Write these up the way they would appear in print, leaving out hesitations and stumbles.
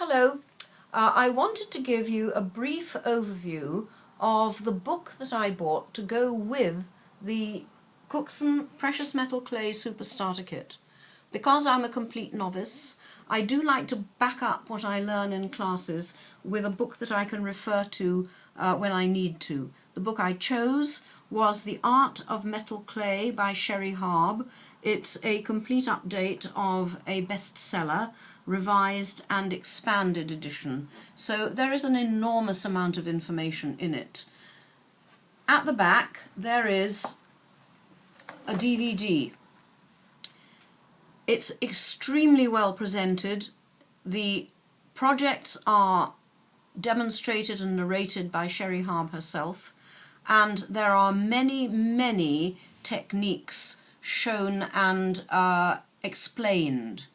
Hello. I wanted to give you a brief overview of the book that I bought to go with the Cookson Precious Metal Clay Super Starter Kit. Because I'm a complete novice, I do like to back up what I learn in classes with a book that I can refer to when I need to. The book I chose was The Art of Metal Clay by Sherri Haab. It's a complete update of a bestseller, revised and expanded edition. So there is an enormous amount of information in it. At the back there is a DVD. It's extremely well presented. The projects are demonstrated and narrated by Sherri Haab herself, and there are many techniques shown and explained.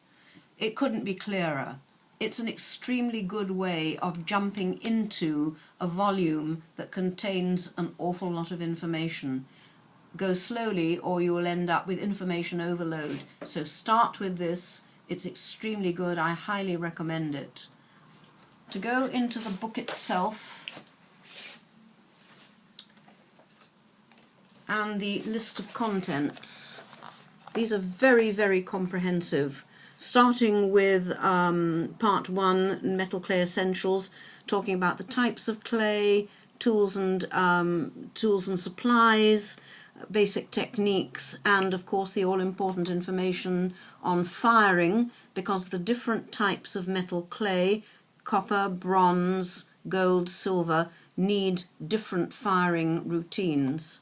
It couldn't be clearer. It's an extremely good way of jumping into a volume that contains an awful lot of information. Go slowly or you will end up with information overload. So start with this. It's extremely good. I highly recommend it. To go into the book itself and the list of contents, these are very comprehensive. Starting with part 1, Metal Clay Essentials, talking about the types of clay, tools and supplies, basic techniques, and of course the all-important information on firing, because the different types of metal clay, copper, bronze, gold, silver, need different firing routines.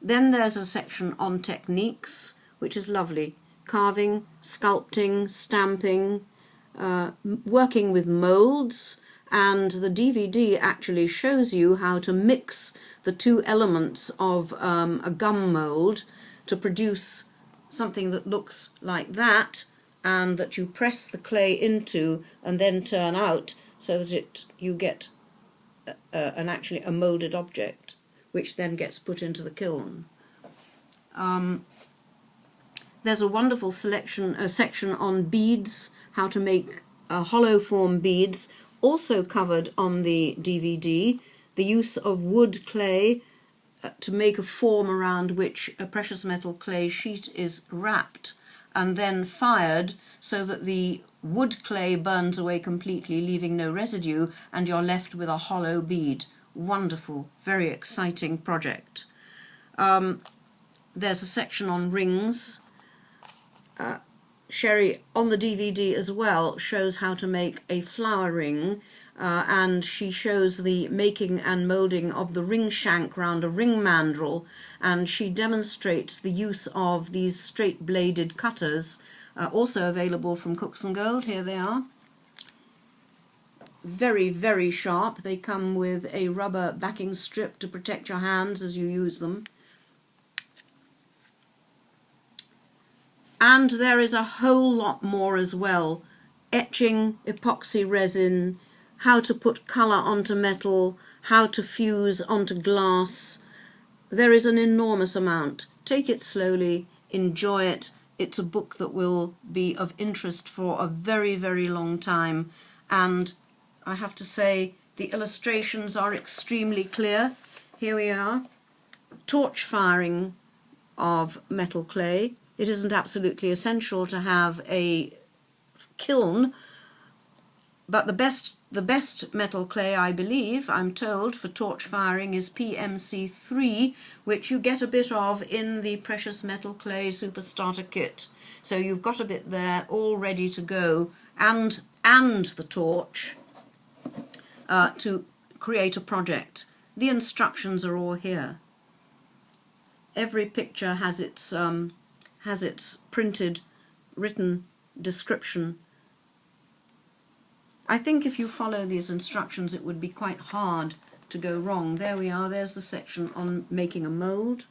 Then there's a section on techniques, which is lovely. Carving, sculpting, stamping, working with molds, and the DVD actually shows you how to mix the two elements of a gum mold to produce something that looks like that, and that you press the clay into and then turn out so that you get actually a molded object, which then gets put into the kiln. There's a wonderful section on beads, how to make hollow form beads, also covered on the DVD. The use of wood clay to make a form around which a precious metal clay sheet is wrapped and then fired so that the wood clay burns away completely, leaving no residue, and you're left with a hollow bead. Wonderful, very exciting project. There's a section on rings. Sherri, on the DVD as well, shows how to make a flower ring, and she shows the making and moulding of the ring shank round a ring mandrel, and she demonstrates the use of these straight-bladed cutters, also available from Cookson Gold. Here they are. Very sharp. They come with a rubber backing strip to protect your hands as you use them. And there is a whole lot more as well. Etching, epoxy resin, how to put colour onto metal, how to fuse onto glass. There is an enormous amount. Take it slowly, enjoy it. It's a book that will be of interest for a very long time. And I have to say, the illustrations are extremely clear. Here we are. Torch firing of metal clay. It isn't absolutely essential to have a kiln, but the best metal clay, I believe, I'm told, for torch firing is PMC3, which you get a bit of in the Precious Metal Clay Super Starter Kit. So you've got a bit there all ready to go, and the torch to create a project. The instructions are all here. Every picture has its printed, written description. I think if you follow these instructions it would be quite hard to go wrong. There we are, there's the section on making a mould.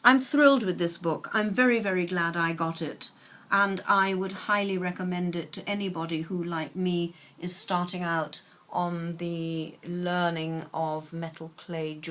I'm thrilled with this book. I'm very glad I got it, and I would highly recommend it to anybody who, like me, is starting out on the learning of metal clay jewelry.